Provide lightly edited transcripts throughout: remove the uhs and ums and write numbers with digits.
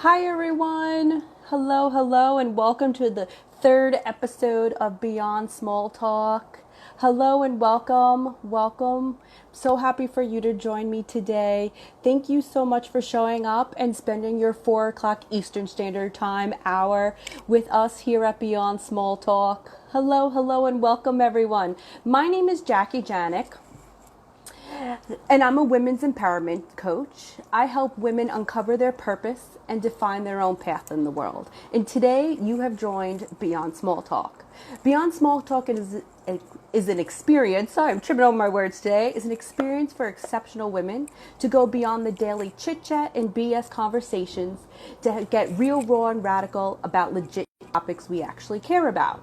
Hi, everyone. Hello, hello, and welcome to the third episode of Beyond Small Talk. Hello and welcome. Welcome. So happy for you to join me today. Thank you so much for showing up and spending your 4 o'clock Eastern Standard Time hour with us here at Beyond Small Talk. Hello, hello, and welcome, everyone. My name is Jackie Janik, and I'm a women's empowerment coach. I help women uncover their purpose and define their own path in the world. And today you have joined Beyond Small Talk. Beyond Small Talk is an experience, sorry, I'm tripping over my words today, is an experience for exceptional women to go beyond the daily chit chat and BS conversations to get real, raw, and radical about legit topics we actually care about.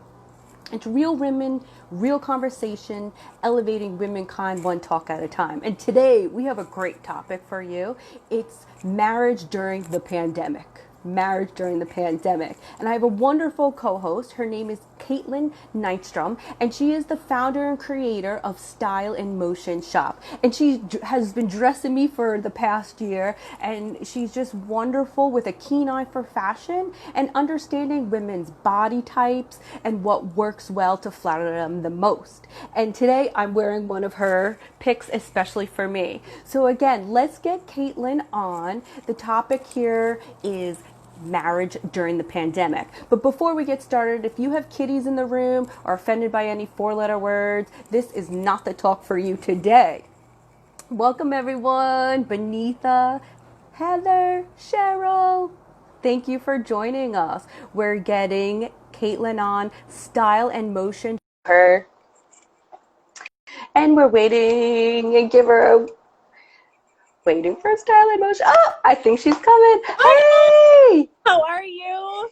It's real women, real conversation, elevating womankind one talk at a time. And today we have a great topic for you. It's marriage during the pandemic. Marriage during the pandemic. And I have a wonderful co-host. Her name is Caitlin Nystrom, and she is the founder and creator of Style in Motion Shop. And she has been dressing me for the past year, and she's just wonderful with a keen eye for fashion and understanding women's body types and what works well to flatter them the most. And today I'm wearing one of her picks especially for me. So again, let's get Caitlin on. The topic here is marriage during the pandemic. But before we get started, if you have kiddies in the room or offended by any four-letter words, this is not the talk for you today. Welcome everyone, Benitha, Heather, Cheryl. Thank you for joining us. We're getting Caitlin on Style and Motion. Her. And we're waiting and give her a waiting for Style and Motion. Oh, I think she's coming. Hey! How are you?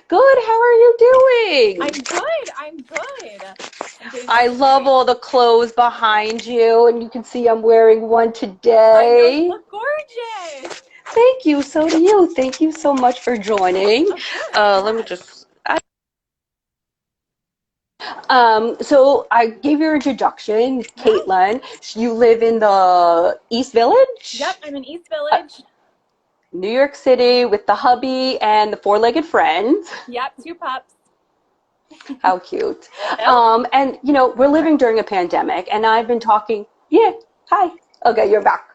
Good. How are you doing? I'm good. I'm good. I love all the clothes behind you, and you can see I'm wearing one I know you today. look gorgeous. Thank you. So do you. Thank you so much for joining. Of course. Let me just. So I gave your introduction, Yeah. Caitlin. You live in the East Village, Yep. I'm in East Village. New York City, with the hubby and the four-legged friend. Yep. Two pups. How cute. Yep. And we're living during a pandemic, and I've been talking. Yeah. Hi. Okay, you're back.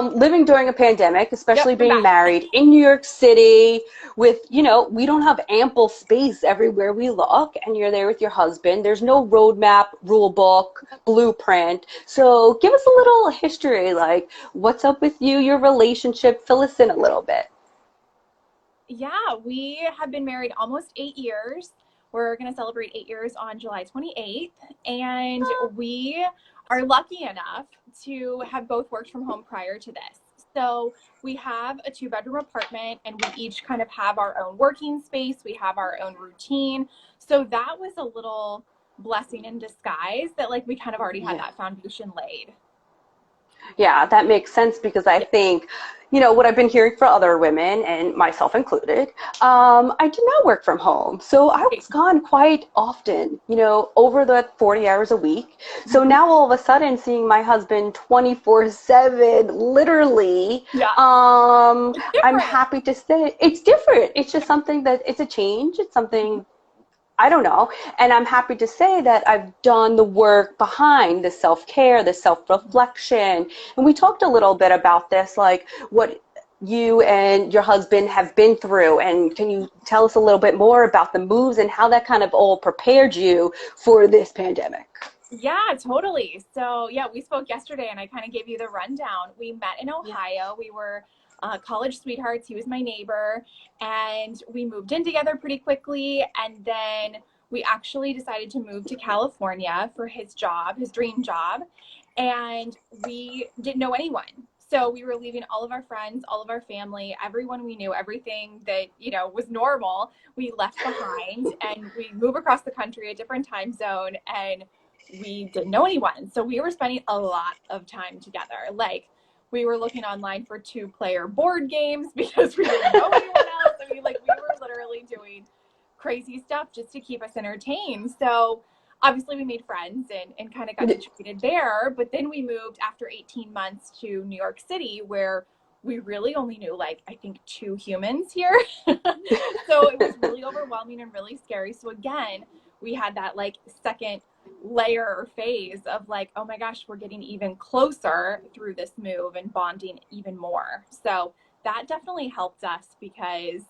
Living during a pandemic, Yep. especially I'm being back. married in New York City with, we don't have ample space everywhere we look, and you're there with your husband. There's no roadmap, rule book, blueprint. So give us a little history, like what's up with you, your relationship, fill us in a little bit. Yeah. We have been married almost 8 years. We're going to celebrate 8 years on July 28th. And we are lucky enough to have both worked from home prior to this. So we have a two-bedroom apartment, and we each kind of have our own working space. We have our own routine. So that was a little blessing in disguise that like we kind of already had Yeah. that foundation laid. Yeah, that makes sense because I Yeah. think, what I've been hearing for other women, and myself included, I do not work from home. So I Right. was gone quite often, over the 40 hours a week. So Mhm. now all of a sudden seeing my husband 24/7, literally, Yeah. It's I'm different. happy to say it's different. It's just something that it's a change. It's Mhm. something I don't know. And I'm happy to say that I've done the work behind the self-care, the self-reflection. And we talked a little bit about this, like what you and your husband have been through. And can you tell us a little bit more about the moves and how that kind of all prepared you for this pandemic? Yeah, totally. So, yeah, we spoke yesterday and I kind of gave you the rundown. We met in Yeah. Ohio. We were college sweethearts. He was my neighbor, and we moved in together pretty quickly. And then we actually decided to move to California for his job, his dream job. And we didn't know anyone. So we were leaving all of our friends, all of our family, everyone we knew, everything that, was normal, we left behind, and we moved across the country, a different time zone, and we didn't know anyone. So we were spending a lot of time together. Like, we were looking online for two-player board games because we didn't know anyone else. I mean, like, we were literally doing crazy stuff just to keep us entertained. So obviously we made friends and kind of got situated there. But then we moved after 18 months to New York City, where we really only knew like, I think 2 humans here. So it was really overwhelming and really scary. So again, we had that like second layer or phase of like, oh my gosh, we're getting even closer through this move and bonding even more. So that definitely helped us because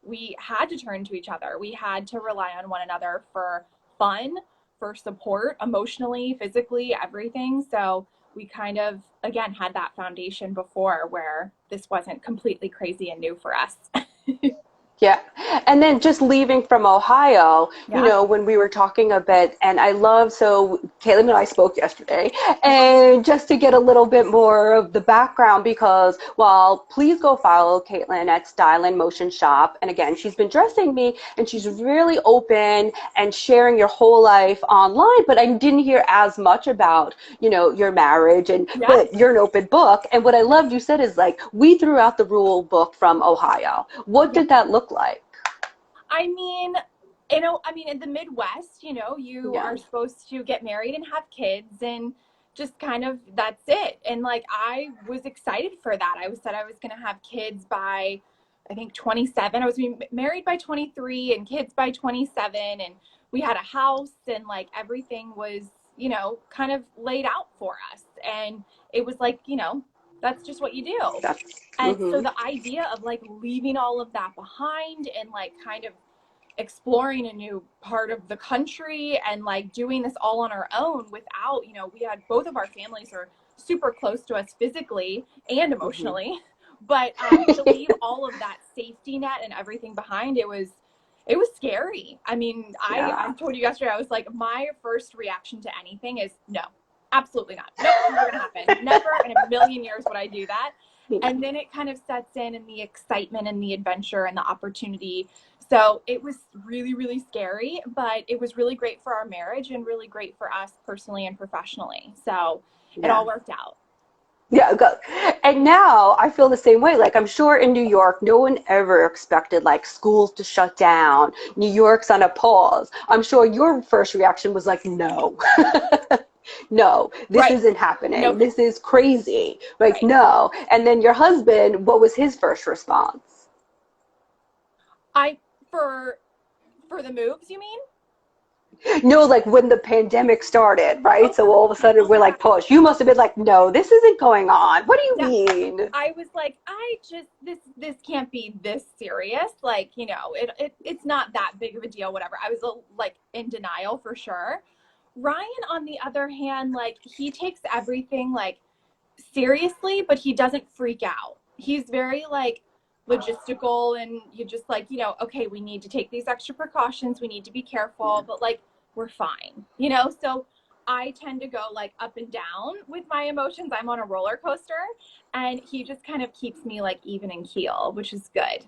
we had to turn to each other. We had to rely on one another for fun, for support, emotionally, physically, everything. So we kind of, again, had that foundation before where this wasn't completely crazy and new for us. Yeah. And then just leaving from Ohio, Yeah. when we were talking a bit, and I love, so Caitlin and I spoke yesterday, and just to get a little bit more of the background, because, well, please go follow Caitlin at Style and Motion Shop. And again, she's been dressing me, and she's really open and sharing your whole life online, but I didn't hear as much about, your marriage, Yeah. but you're an open book. And what I loved you said is like, we threw out the rule book from Ohio. What Yeah. did that look like? I mean, in the Midwest, you Yeah. are supposed to get married and have kids and just kind of that's it. And like I was excited for that. Said I was going to have kids by I think 27. I was being married by 23 and kids by 27 and we had a house and like everything was, kind of laid out for us. And it was like, that's just what you do. That's, And so mm-hmm. the idea of like leaving all of that behind and like kind of exploring a new part of the country and like doing this all on our own without, we had both of our families are super close to us physically and Mm-hmm. emotionally, but to leave all of that safety net and everything behind, it was scary. I mean, I Yeah. told you yesterday, I was like, my first reaction to anything is no, absolutely not. Nope, never gonna happen. Never in a million years would I do that. Yeah. And then it kind of sets in and the excitement and the adventure and the opportunity. So it was really, really scary, but it was really great for our marriage and really great for us personally and professionally. So it Yeah. all worked out. Yeah, go. And now I feel the same way. Like I'm sure in New York, no one ever expected like schools to shut down. New York's on a pause. I'm sure your first reaction was like, no, no, this Right. isn't No, happening. This is crazy. Like, right. no. And then your husband, what was his first response? I for the moves, you mean? No, like when the pandemic started, right? Oh, So all of a sudden oh we're yeah. like, pause. You must have been like, no, this isn't going on. What do you Yeah. mean? I was like, I just this can't be this serious. Like, it's not that big of a deal, whatever. I was like in denial for sure. Ryan, on the other hand, like he takes everything like seriously, but he doesn't freak out. He's very like logistical and you just like, okay, we need to take these extra precautions. We need to be careful, but like we're fine. So I tend to go like up and down with my emotions. I'm on a roller coaster and he just kind of keeps me like even and keel, which is good.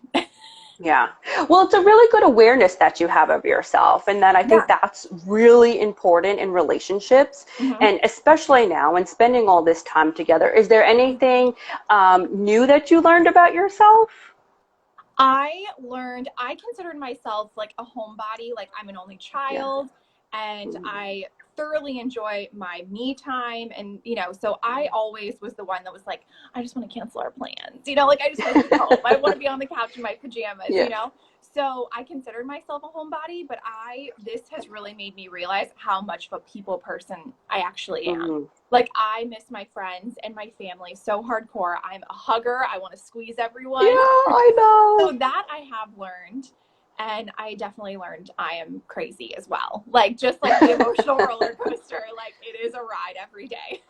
Yeah. Well, it's a really good awareness that you have of yourself. And then I think Yeah. that's really important in relationships. Mm-hmm. And especially now when spending all this time together, is there anything new that you learned about yourself? I considered myself like a homebody, like I'm an only Yeah. child and Mhm. I thoroughly enjoy my me time. And, so I always was the one that was like, I just want to cancel our plans, like I just want to stay home. I want to be on the couch in my pajamas. Yeah. So I considered myself a homebody, but this has really made me realize how much of a people person I actually am. Hmm. Like I miss my friends and my family so hardcore. I'm a hugger. I want to squeeze Yeah, everyone. I So know. that I have learned. And I definitely learned I am crazy as well. Like, just like the emotional roller coaster, like, it is a ride every day.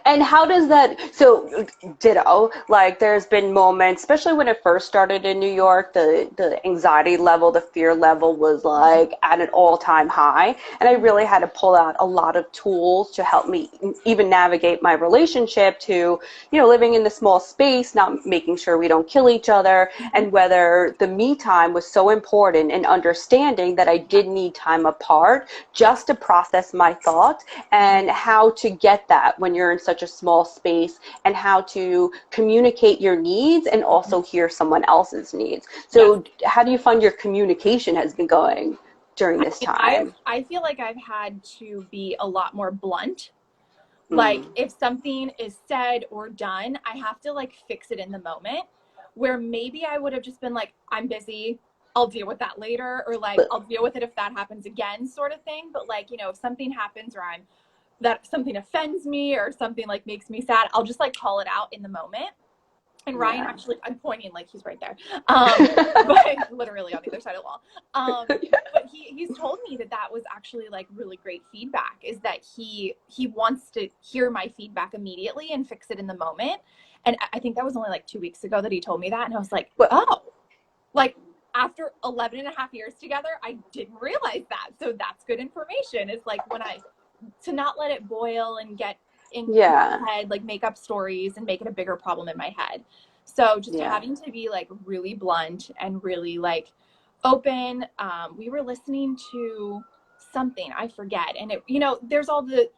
And how does that, so ditto, like there's been moments, especially when it first started in New York, the anxiety level, the fear level was like at an all-time high. And I really had to pull out a lot of tools to help me even navigate my relationship to, living in the small space, not making sure we don't kill each other, Mm-hmm. and whether the me time was so important and understanding that I did need time apart just to process my thoughts and how to get that when you're in such a small space and how to communicate your needs and also hear someone else's needs. Yes. So how do you find your communication has been going during I this mean, time? I feel like I've had to be a lot more blunt Like if something is said or done, I have to like fix it in the moment, where maybe I would have just been like, I'm busy, I'll deal with that later, or like I'll deal with it if that happens again, sort of thing. But like, you know, if something happens or that something offends me or something like makes me sad, I'll just like call it out in the moment. And Ryan actually, I'm pointing like he's right there, but literally on the other side of the wall. But he's told me that was actually like really great feedback, is that he wants to hear my feedback immediately and fix it in the moment. And I think that was only like 2 weeks ago that he told me that. And I was like, oh, like after 11 and a half years together, I didn't realize that. So that's good information. It's like to not let it boil and get in my head, like make up stories and make it a bigger problem in my head. So just having to be like really blunt and really like open. We were listening to something, I forget. And it, you know, there's all the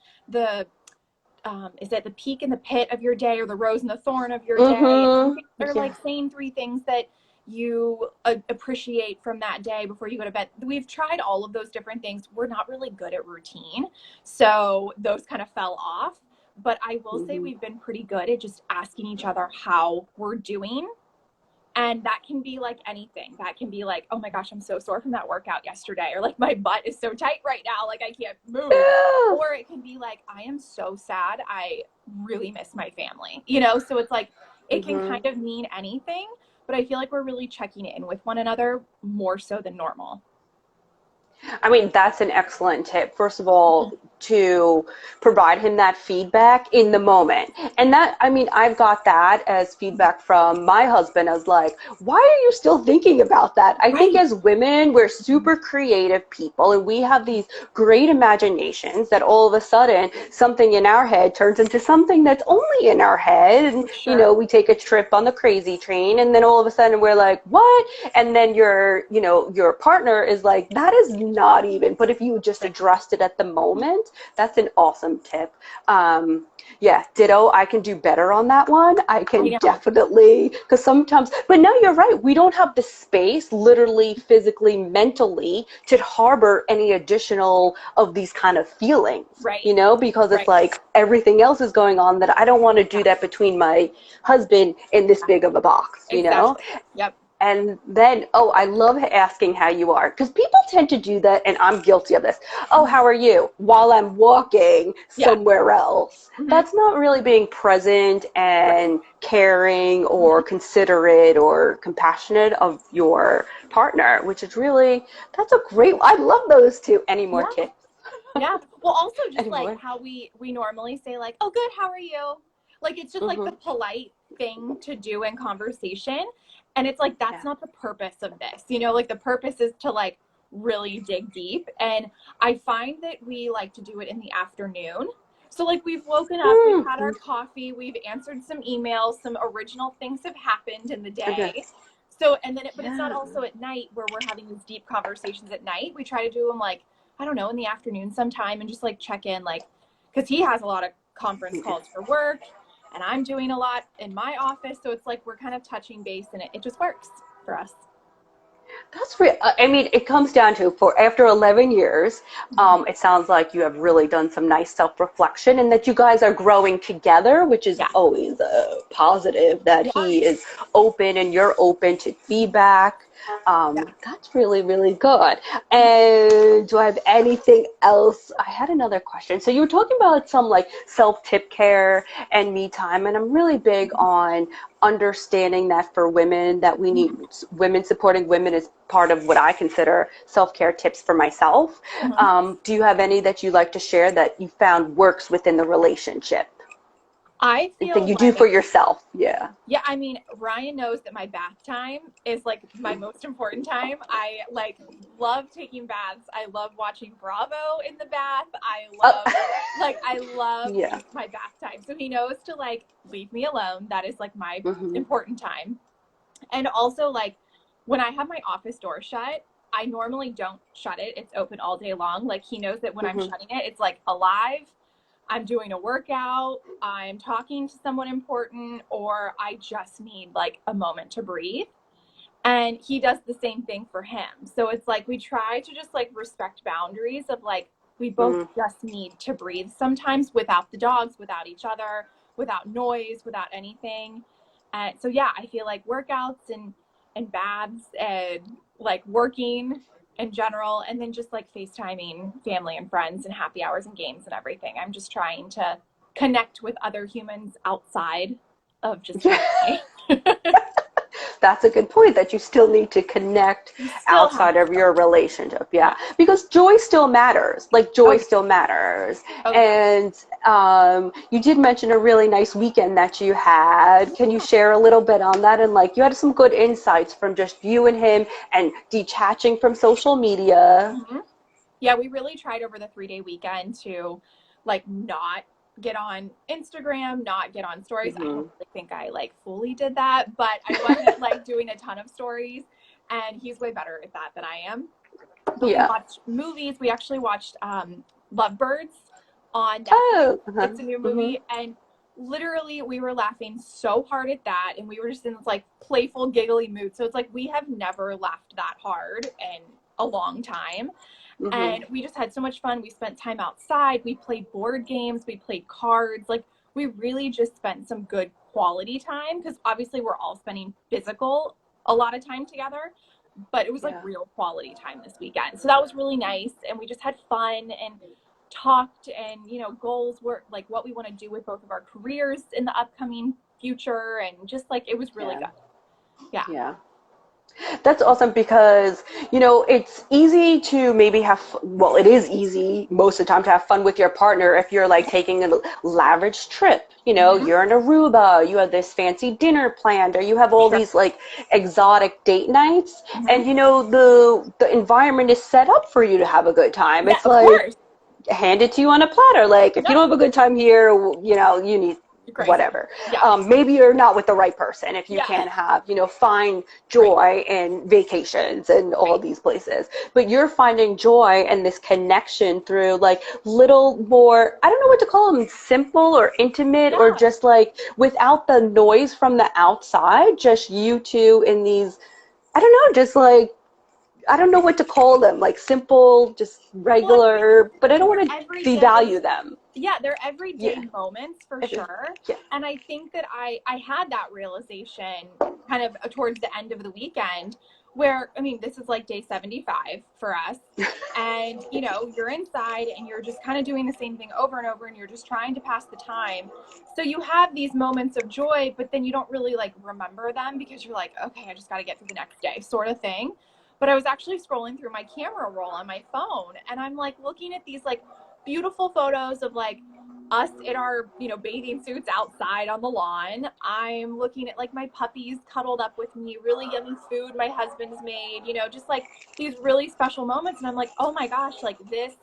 is it the peak and the pit of your day, or the rose and the thorn of your day? They're like saying 3 things that you appreciate from that day before you go to bed. We've tried all of those different things. We're not really good at routine, so those kind of fell off. But I will say we've been pretty good at just asking each other how we're doing. And that can be like anything. That can be like, oh my gosh, I'm so sore from that workout yesterday. Or like, my butt is so tight right now, like I can't move. Or it can be like, I am so sad, I really miss my family. You know, so it's like, it can kind of mean anything. But I feel like we're really checking in with one another more so than normal. I mean, that's an excellent tip. First of all, to provide him that feedback in the moment. And that, I mean, I've got that as feedback from my husband as like, why are you still thinking about that? I think as women, we're super creative people and we have these great imaginations that all of a sudden something in our head turns into something that's only in our head. And, you know, we take a trip on the crazy train and then all of a sudden we're like, what? And then your partner is like, that is not even, but if you just addressed it at the moment, that's an awesome tip. Ditto. I can do better on that one. I can definitely, because sometimes, but no, you're right. We don't have the space, literally, physically, mentally, to harbor any additional of these kind of feelings, you know, because it's like everything else is going on that I don't want to do that between my husband in this big of a box, you know? Yep. And then, I love asking how you are, because people tend to do that, and I'm guilty of this. Oh, how are you? While I'm walking somewhere else. That's not really being present and caring or considerate or compassionate of your partner, which is really, that's a great, I love those two. Any more tips? Yeah. Well, also just like how we normally say like, oh, good, how are you? Like, it's just like the polite thing to do in conversation. And it's like, that's not the purpose of this, you know, like the purpose is to like really dig deep. And I find that we like to do it in the afternoon. So like we've woken up, we've had our coffee, we've answered some emails, some original things have happened in the day. So, and then, but it's not also at night where we're having these deep conversations at night. We try to do them like, I don't know, in the afternoon sometime and just like check in, like, because he has a lot of conference calls for work. And I'm doing a lot in my office. So it's like we're kind of touching base and it just works for us. That's real. I mean, it comes down to, for after 11 years, it sounds like you have really done some nice self-reflection and that you guys are growing together, which is always positive, that he is open and you're open to feedback. That's really, really good. And do I have anything else? I had another question. So you were talking about some like self-tip care and me time, and I'm really big on understanding that for women, that we need women supporting women is part of what I consider self-care tips for myself. Do you have any that you like to share that you found works within the relationship? I feel that you do for yourself. Yeah, I mean, Ryan knows that my bath time is like my most important time. I like love taking baths. I love watching Bravo in the bath. I love my bath time. So he knows to like leave me alone. That is like my important time. And also like when I have my office door shut, I normally don't shut it. It's open all day long. Like he knows that when I'm shutting it, it's like alive. I'm doing a workout, I'm talking to someone important, or I just need like a moment to breathe. And he does the same thing for him. So it's like we try to just like respect boundaries of like We both just need to breathe sometimes without the dogs, without each other, without noise, without anything. So yeah, I feel like workouts and baths and like working in general, and then just like FaceTiming family and friends and happy hours and games and everything. I'm just trying to connect with other humans outside of just family. That's a good point, that you still need to connect Still outside have of your relationship. Yeah. Because joy still matters. Like joy still matters. And you did mention a really nice weekend that you had. Can you share a little bit on that? And like you had some good insights from just you and him and detaching from social media. Yeah, we really tried over the 3-day weekend to like not get on Instagram, not get on stories. I don't really think I like fully did that, but I wasn't like doing a ton of stories, and he's way better at that than I am. But we watched movies. We actually watched Lovebirds on Netflix. It's a new movie, and literally we were laughing so hard at that, and we were just in this like playful, giggly mood. So it's like we have never laughed that hard in a long time. And we just had so much fun. We spent time outside. We played board games. We played cards. Like, we really just spent some good quality time, because obviously we're all spending physical a lot of time together, but it was like real quality time this weekend. So that was really nice. And we just had fun and talked, and, you know, goals were like what we want to do with both of our careers in the upcoming future. And just like, it was really good. Yeah. That's awesome, because, you know, it's easy to maybe well, it is easy most of the time to have fun with your partner if you're like taking a lavish trip. You know, you're in Aruba, you have this fancy dinner planned, or you have all these like exotic date nights, and you know, the environment is set up for you to have a good time. It's like hand it to you on a platter. Like, if you don't have a good time here, you know, you need whatever. Maybe you're not with the right person if you can't have, you know, find joy in vacations and all these places. But you're finding joy and this connection through like little more, I don't know what to call them, simple or intimate, or just like without the noise from the outside, just you two in these, I don't know, just like, I don't know what to call them, like simple, just regular, but I don't want to devalue them. Yeah, they're everyday moments for sure. And I think that I had that realization kind of towards the end of the weekend, where, I mean, this is like day 75 for us. And, you know, you're inside and you're just kind of doing the same thing over and over, and you're just trying to pass the time. So you have these moments of joy, but then you don't really like remember them, because you're like, okay, I just got to get through the next day, sort of thing. But I was actually scrolling through my camera roll on my phone, and I'm like looking at these like beautiful photos of like us in our, you know, bathing suits outside on the lawn. I'm looking at like my puppies cuddled up with me, really yummy food my husband's made, you know, just like these really special moments. And I'm like, oh my gosh, like this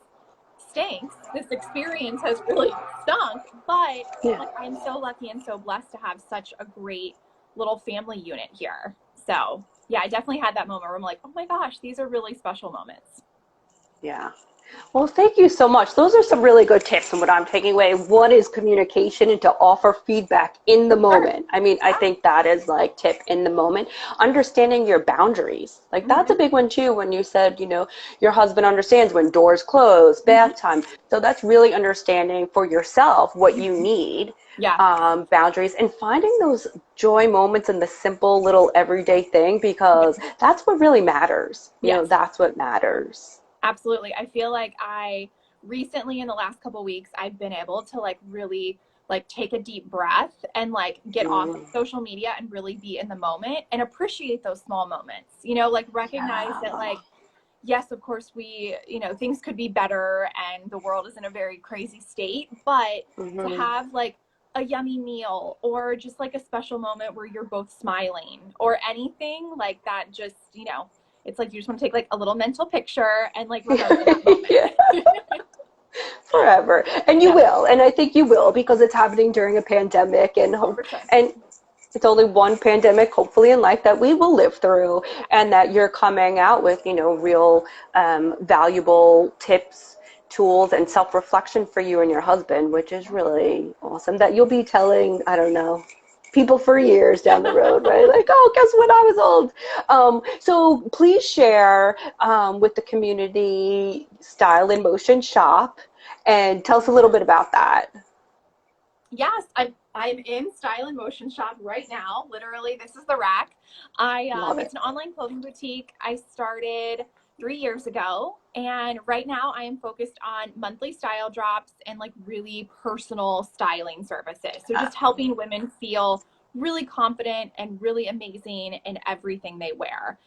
stinks. This experience has really stunk. But like, I'm so lucky and so blessed to have such a great little family unit here. So yeah, I definitely had that moment where I'm like, oh my gosh, these are really special moments. Yeah. Well, thank you so much. Those are some really good tips. And what I'm taking away, one is communication and to offer feedback in the moment. I mean, I think that is like tip in the moment. Understanding your boundaries. Like that's a big one too, when you said, you know, your husband understands when doors close, bath time. So that's really understanding for yourself what you need. Boundaries, and finding those joy moments in the simple little everyday thing, because that's what really matters. You know, that's what matters. Absolutely. I feel like I recently, in the last couple of weeks, I've been able to like really like take a deep breath and like get off of social media and really be in the moment and appreciate those small moments, you know, like recognize that like, yes, of course we, you know, things could be better and the world is in a very crazy state, but to have like a yummy meal or just like a special moment where you're both smiling or anything like that, just, you know, it's like you just want to take like a little mental picture and like remember that moment. Forever. And you will. And I think you will, because it's happening during a pandemic, and and it's only one pandemic, hopefully, in life that we will live through, and that you're coming out with, you know, real valuable tips, tools, and self-reflection for you and your husband, which is really awesome, that you'll be telling, I don't know, people for years down the road, right? Like, oh, guess what? I was old. So please share with the community Style in Motion shop and tell us a little bit about that. Yes, I'm in Style and Motion Shop right now. Literally, this is the rack. Love it. It's an online clothing boutique. I started 3 years ago, and right now I am focused on monthly style drops and like really personal styling services. So just helping women feel really confident and really amazing in everything they wear.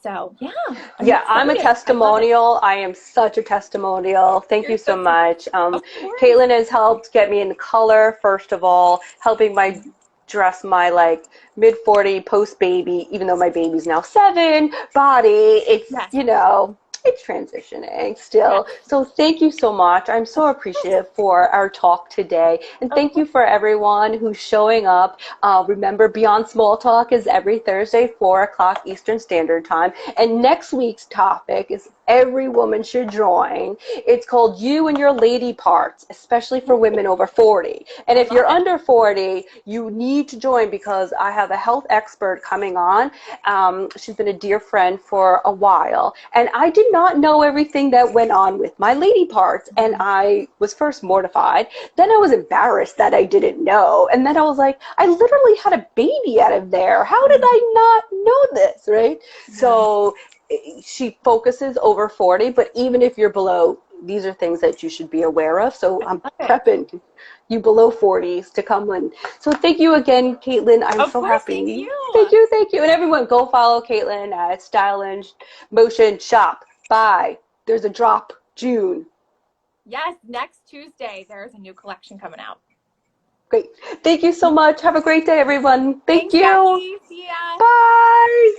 So yeah, I'm Yeah, I'm a excited. I love it. testimonial. I am such a testimonial. Thank You're you so so sweet. much. Of course. Caitlin has helped get me in color, first of all, helping my dress my like mid-40 post-baby, even though my baby's now 7, body. Yes. It's transitioning Yes. still. So thank you so much. I'm so Of course. appreciative for our talk today. And Of thank you course. for everyone who's showing up. Remember, Beyond Small Talk is every Thursday, 4 o'clock Eastern Standard Time. And next week's topic is every woman should join. It's called You and Your Lady Parts, especially for women over 40. And I if love you're it. under 40, you need to join because I have a health expert coming on. She's been a dear friend for a while. And I did not know everything that went on with my lady parts. And I was first mortified. Then I was embarrassed that I didn't know. And then I was like, I literally had a baby out of there. How did I not know this, right? So she focuses over 40, but even if you're below, these are things that you should be aware of. So I'm Love it. prepping you below 40s to come in. So thank you again, Caitlin. I'm Of so course, thank happy. you. Thank you, thank you. And everyone, go follow Caitlin at Style and Motion Shop. Bye. There's a drop June. Yes, next Tuesday there's a new collection coming out. Great. Thank you so much. Have a great day, everyone. Thank Thanks, you. Jackie. See ya. Bye.